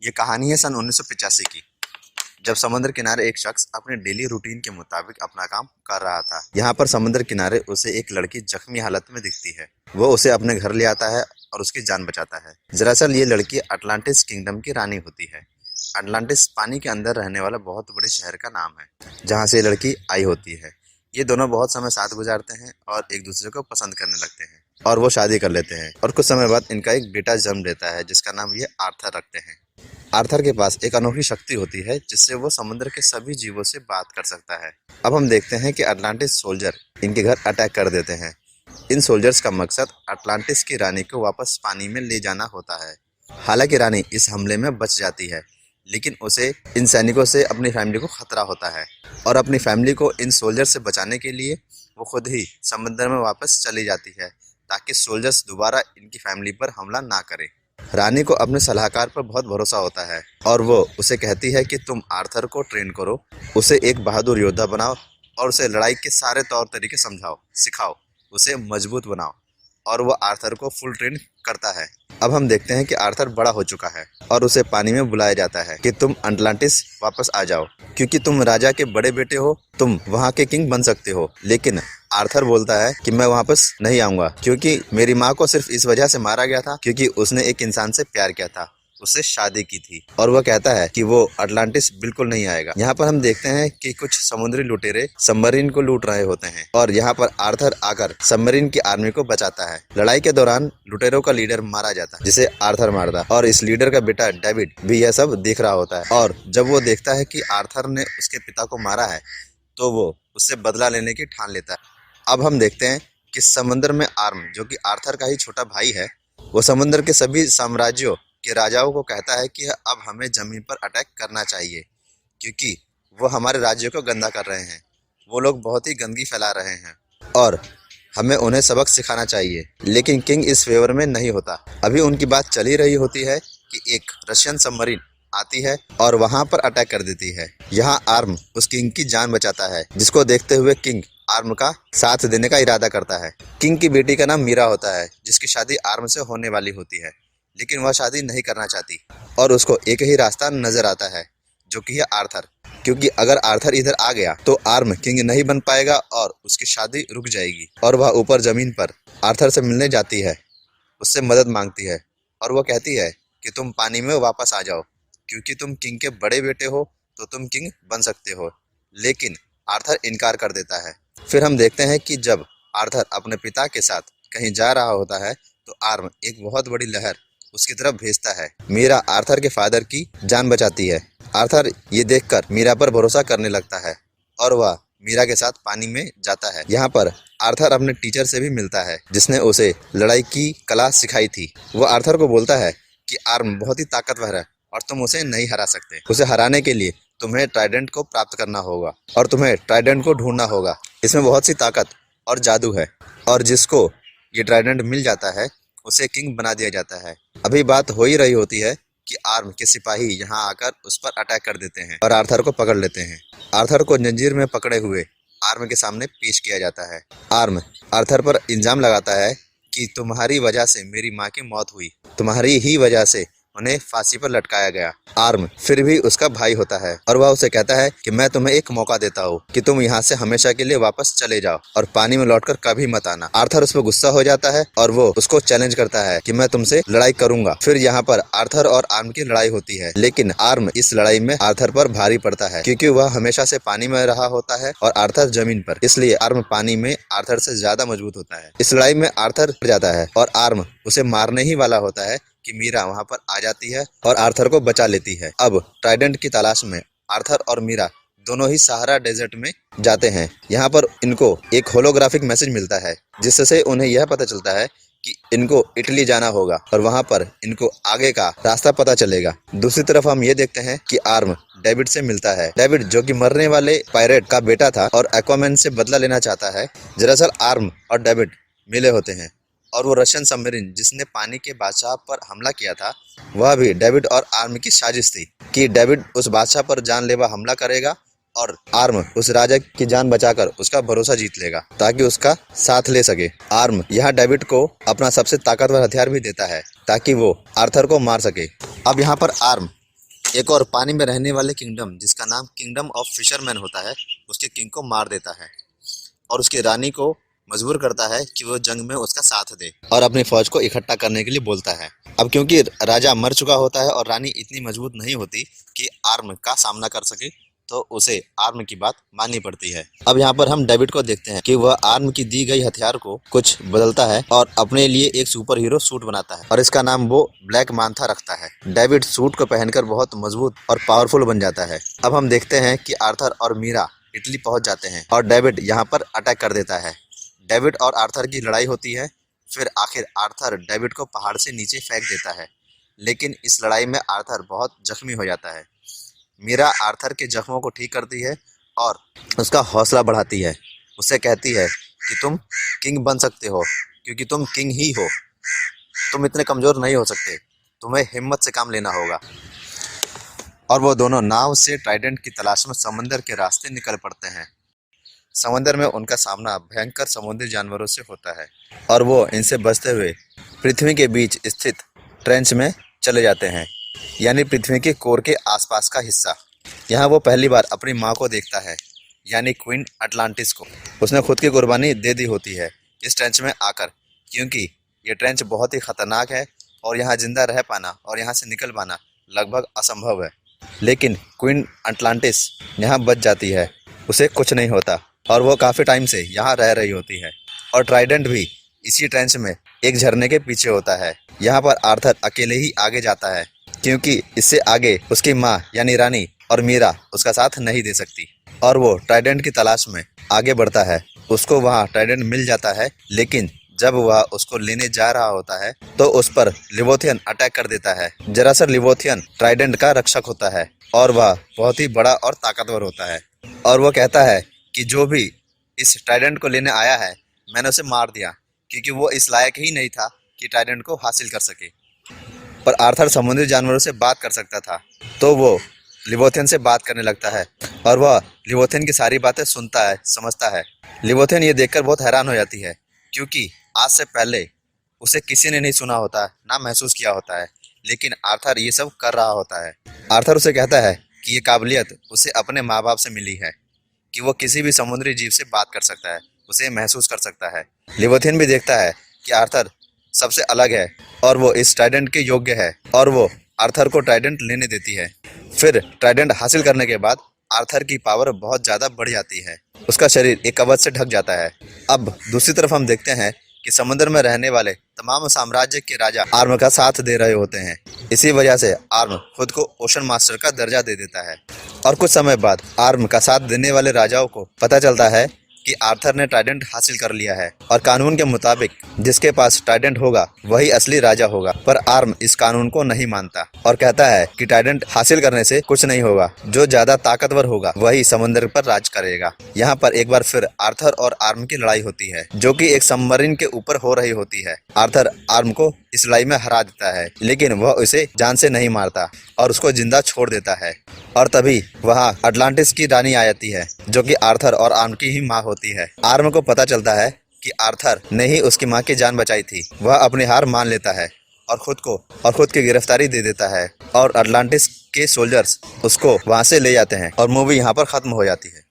ये कहानी है सन 1985 की, जब समुद्र किनारे एक शख्स अपने डेली रूटीन के मुताबिक अपना काम कर रहा था। यहाँ पर समुद्र किनारे उसे एक लड़की जख्मी हालत में दिखती है। वो उसे अपने घर ले आता है और उसकी जान बचाता है। दरअसल ये लड़की अटलांटिस किंगडम की रानी होती है। अटलांटिस पानी के अंदर रहने वाला बहुत बड़े शहर का नाम है, जहाँ से ये लड़की आई होती है। ये दोनों बहुत समय साथ गुजारते हैं और एक दूसरे को पसंद करने लगते हैं और वो शादी कर लेते हैं और कुछ समय बाद इनका एक बेटा जन्म लेता है, जिसका नाम ये आर्थर रखते हैं। आर्थर के पास एक अनोखी शक्ति होती है जिससे वो समुद्र के सभी जीवों से बात कर सकता है। अब हम देखते हैं कि अटलांटिस सोल्जर इनके घर अटैक कर देते हैं। इन सोल्जर्स का मकसद अटलांटिस की रानी को वापस पानी में ले जाना होता है। हालांकि रानी इस हमले में बच जाती है, लेकिन उसे इन सैनिकों से अपनी फैमिली को खतरा होता है और अपनी फैमिली को इन सोल्जर से बचाने के लिए वो खुद ही समुद्र में वापस चली जाती है, ताकि सोल्जर्स दोबारा इनकी फैमिली पर हमला ना करें। रानी को अपने सलाहकार पर बहुत भरोसा होता है और वो उसे कहती है कि तुम आर्थर को ट्रेन करो, उसे एक बहादुर योद्धा बनाओ और उसे लड़ाई के सारे तौर तरीके समझाओ, सिखाओ, उसे मजबूत बनाओ। और वो आर्थर को फुल ट्रेन करता है। अब हम देखते हैं कि आर्थर बड़ा हो चुका है और उसे पानी में बुलाया जाता है कि तुम अटलांटिस वापस आ जाओ, क्योंकि तुम राजा के बड़े बेटे हो, तुम वहाँ के किंग बन सकते हो। लेकिन आर्थर बोलता है कि मैं वापस नहीं आऊंगा, क्योंकि मेरी माँ को सिर्फ इस वजह से मारा गया था क्योंकि उसने एक इंसान से प्यार किया था, उससे शादी की थी। और वह कहता है कि वो अटलांटिस बिल्कुल नहीं आएगा। यहाँ पर हम देखते हैं कि कुछ समुद्री लुटेरे सबमरीन को लूट रहे होते हैं और यहाँ पर आर्थर आकर सबमरीन की आर्मी को बचाता है। लड़ाई के दौरान लुटेरों का लीडर मारा जाता है, जिसे आर्थर मारता, और इस लीडर का बेटा डेविड भी यह सब देख रहा होता है। और जब वो देखता है कि आर्थर ने उसके पिता को मारा है, तो वो उससे बदला लेने की ठान लेता है। अब हम देखते हैं कि समुद्र में आर्म, जो कि आर्थर का ही छोटा भाई है, वो समुद्र के सभी साम्राज्यों के राजाओं को कहता है कि अब हमें जमीन पर अटैक करना चाहिए, क्योंकि वो हमारे राज्य को गंदा कर रहे हैं। वो लोग बहुत ही गंदगी फैला रहे हैं और हमें उन्हें सबक सिखाना चाहिए। लेकिन किंग इस फेवर में नहीं होता। अभी उनकी बात चल ही रही होती है कि एक रशियन सबमरीन आती है और वहां पर अटैक कर देती है। यहाँ आर्म उस किंग की जान बचाता है, जिसको देखते हुए किंग आर्म का साथ देने का इरादा करता है। किंग की बेटी का नाम मीरा होता है, जिसकी शादी आर्म से होने वाली होती है, लेकिन वह शादी नहीं करना चाहती और उसको एक ही रास्ता नजर आता है, जो कि है आर्थर। क्योंकि अगर आर्थर इधर आ गया तो आर्म किंग नहीं बन पाएगा और उसकी शादी रुक जाएगी। और वह ऊपर जमीन पर आर्थर से मिलने जाती है, उससे मदद मांगती है और वह कहती है कि तुम पानी में वापस आ जाओ, क्योंकि तुम किंग के बड़े बेटे हो तो तुम किंग बन सकते हो। लेकिन आर्थर इनकार कर देता है। फिर हम देखते हैं कि जब आर्थर अपने पिता के साथ कहीं जा रहा होता है तो आर्म एक बहुत बड़ी लहर उसकी तरफ भेजता है। मीरा आर्थर के फादर की जान बचाती है। आर्थर ये देखकर मीरा पर भरोसा करने लगता है और वह मीरा के साथ पानी में जाता है। यहाँ पर आर्थर अपने टीचर से भी मिलता है, जिसने उसे लड़ाई की कला सिखाई थी। वो आर्थर को बोलता है कि आर्म बहुत ही ताकतवर है और तुम उसे नहीं हरा सकते। उसे हराने के लिए तुम्हें ट्राइडेंट को प्राप्त करना होगा और तुम्हें ट्राइडेंट को ढूंढना होगा। इसमें बहुत सी ताकत और जादू है और जिसको ये ट्राइडेंट मिल जाता है उसे किंग बना दिया जाता है। अभी बात हो ही रही होती है कि आर्म के सिपाही यहाँ आकर उस पर अटैक कर देते हैं और आर्थर को पकड़ लेते हैं। आर्थर को जंजीर में पकड़े हुए आर्म के सामने पेश किया जाता है। आर्म आर्थर पर इल्जाम लगाता है कि तुम्हारी वजह से मेरी माँ की मौत हुई, तुम्हारी ही वजह से उन्हें फांसी पर लटकाया गया। आर्म फिर भी उसका भाई होता है और वह उसे कहता है कि मैं तुम्हें एक मौका देता हूँ कि तुम यहाँ से हमेशा के लिए वापस चले जाओ और पानी में लौटकर कभी मत आना। आर्थर उस पर गुस्सा हो जाता है और वो उसको चैलेंज करता है कि मैं तुमसे लड़ाई करूंगा। फिर यहाँ पर आर्थर और आर्म की लड़ाई होती है, लेकिन आर्म इस लड़ाई में आर्थर पर भारी पड़ता है, क्योंकि वह हमेशा से पानी में रहा होता है और आर्थर जमीन पर, इसलिए आर्म पानी में आर्थर से ज्यादा मजबूत होता है। इस लड़ाई में आर्थर जाता है और आर्म उसे मारने ही वाला होता है कि मीरा वहां पर आ जाती है और आर्थर को बचा लेती है। अब ट्राइडेंट की तलाश में आर्थर और मीरा दोनों ही सहारा डेजर्ट में जाते हैं। यहाँ पर इनको एक होलोग्राफिक मैसेज मिलता है, जिससे उन्हें यह पता चलता है कि इनको इटली जाना होगा और वहां पर इनको आगे का रास्ता पता चलेगा। दूसरी तरफ हम ये देखते हैं कि आर्म डेविड से मिलता है। डेविड, जो कि मरने वाले पायरेट का बेटा था और एक्वामैन से बदला लेना चाहता है। दरअसल आर्म और डेविड मिले होते हैं और वो रशियन सबमरीन जिसने पानी के बादशाह पर हमला किया था, वह भी डेविड और आर्म की साजिश थी कि डेविड उस बादशाह पर जानलेवा हमला करेगा और आर्म उस राजा की जान बचाकर उसका भरोसा जीत लेगा ताकि उसका साथ ले सके। आर्म यहाँ डेविड को अपना सबसे ताकतवर हथियार भी देता है ताकि वो आर्थर को मार सके। अब यहाँ पर आर्म एक और पानी में रहने वाले किंगडम जिसका नाम किंगडम ऑफ फिशरमैन होता है, उसके किंग को मार देता है और उसकी रानी को मजबूर करता है कि वो जंग में उसका साथ दे और अपनी फौज को इकट्ठा करने के लिए बोलता है। अब क्योंकि राजा मर चुका होता है और रानी इतनी मजबूत नहीं होती कि आर्म का सामना कर सके, तो उसे आर्म की बात माननी पड़ती है। अब यहाँ पर हम डेविड को देखते हैं कि वह आर्म की दी गई हथियार को कुछ बदलता है और अपने लिए एक सुपर हीरो सूट बनाता है और इसका नाम वो ब्लैक मांथा रखता है। डेविड सूट को पहनकर बहुत मजबूत और पावरफुल बन जाता है। अब हम देखते हैं कि आर्थर और मीरा इटली पहुंच जाते हैं और डेविड यहाँ पर अटैक कर देता है। डेविड और आर्थर की लड़ाई होती है। फिर आखिर आर्थर डेविड को पहाड़ से नीचे फेंक देता है, लेकिन इस लड़ाई में आर्थर बहुत जख्मी हो जाता है। मीरा आर्थर के जख्मों को ठीक करती है और उसका हौसला बढ़ाती है। उससे कहती है कि तुम किंग बन सकते हो क्योंकि तुम किंग ही हो। तुम इतने कमज़ोर नहीं हो सकते, तुम्हें हिम्मत से काम लेना होगा। और वो दोनों नाव से ट्राइडेंट की तलाश में समंदर के रास्ते निकल पड़ते हैं। समंदर में उनका सामना भयंकर समुद्री जानवरों से होता है और वो इनसे बचते हुए पृथ्वी के बीच स्थित ट्रेंच में चले जाते हैं, यानी पृथ्वी के कोर के आसपास का हिस्सा। यहाँ वो पहली बार अपनी माँ को देखता है, यानी क्वीन अटलांटिस को। उसने खुद की कुर्बानी दे दी होती है इस ट्रेंच में आकर, क्योंकि ये ट्रेंच बहुत ही खतरनाक है और यहाँ जिंदा रह पाना और यहाँ से निकल पाना लगभग असंभव है। लेकिन क्वीन अटलांटिस यहाँ बच जाती है, उसे कुछ नहीं होता और वो काफ़ी टाइम से यहाँ रह रही होती है। और ट्राइडेंट भी इसी ट्रेंच में एक झरने के पीछे होता है। यहाँ पर आर्थर अकेले ही आगे जाता है क्योंकि इससे आगे उसकी माँ यानी रानी और मीरा उसका साथ नहीं दे सकती और वो ट्राइडेंट की तलाश में आगे बढ़ता है। उसको वहाँ ट्राइडेंट मिल जाता है, लेकिन जब वह उसको लेने जा रहा होता है तो उस पर लिवोथियन अटैक कर देता है। जरासर लिवोथियन ट्राइडेंट का रक्षक होता है और वह बहुत ही बड़ा और ताकतवर होता है और वो कहता है कि जो भी इस ट्राइडेंट को लेने आया है मैंने उसे मार दिया, क्योंकि वो इस लायक ही नहीं था कि ट्राइडेंट को हासिल कर सके। पर आर्थर समुद्री जानवरों से बात कर सकता था, तो वो लिवोथियन से बात करने लगता है और वह लिवोथियन की सारी बातें सुनता है, समझता है। लिवोथियन ये देखकर बहुत हैरान हो जाती है, क्योंकि आज से पहले उसे किसी ने नहीं सुना होता है, ना महसूस किया होता है, लेकिन आर्थर ये सब कर रहा होता है। आर्थर उसे कहता है कि ये काबिलियत उसे अपने माँ बाप से मिली है कि वो किसी भी समुद्री जीव से बात कर सकता है, उसे महसूस कर सकता है। लिवोथियन भी देखता है कि आर्थर सबसे अलग है और वो इस ट्राइडेंट के योग्य है और वो आर्थर को ट्राइडेंट लेने देती है। फिर ट्राइडेंट हासिल करने के बाद आर्थर की पावर बहुत ज़्यादा बढ़ जाती है। उसका शरीर एक कवच से ढक जाता है। अब दूसरी तरफ हम देखते हैं कि समुद्र में रहने वाले तमाम साम्राज्य के राजा आर्म का साथ दे रहे होते हैं। इसी वजह से आर्म खुद को ओशन मास्टर का दर्जा दे देता है और कुछ समय बाद आर्म का साथ देने वाले राजाओं को पता चलता है कि आर्थर ने ट्राइडेंट हासिल कर लिया है और कानून के मुताबिक जिसके पास ट्राइडेंट होगा वही असली राजा होगा। पर आर्म इस कानून को नहीं मानता और कहता है कि ट्राइडेंट हासिल करने से कुछ नहीं होगा, जो ज्यादा ताकतवर होगा वही समुद्र पर राज करेगा। यहाँ पर एक बार फिर आर्थर और आर्म की लड़ाई होती है, जो कि एक सबमरीन के ऊपर हो रही होती है। आर्थर आर्म को इस लड़ाई में हरा देता है, लेकिन वह उसे जान से नहीं मारता और उसको जिंदा छोड़ देता है। और तभी वहाँ अटलांटिस की रानी आ जाती है, जो कि आर्थर और आर्म की ही माँ होती है। आर्म को पता चलता है कि आर्थर ने ही उसकी माँ की जान बचाई थी। वह अपनी हार मान लेता है और खुद की गिरफ्तारी दे देता है और अटलांटिस के सोल्जर्स उसको वहाँ से ले जाते हैं और मूवी यहाँ पर खत्म हो जाती है।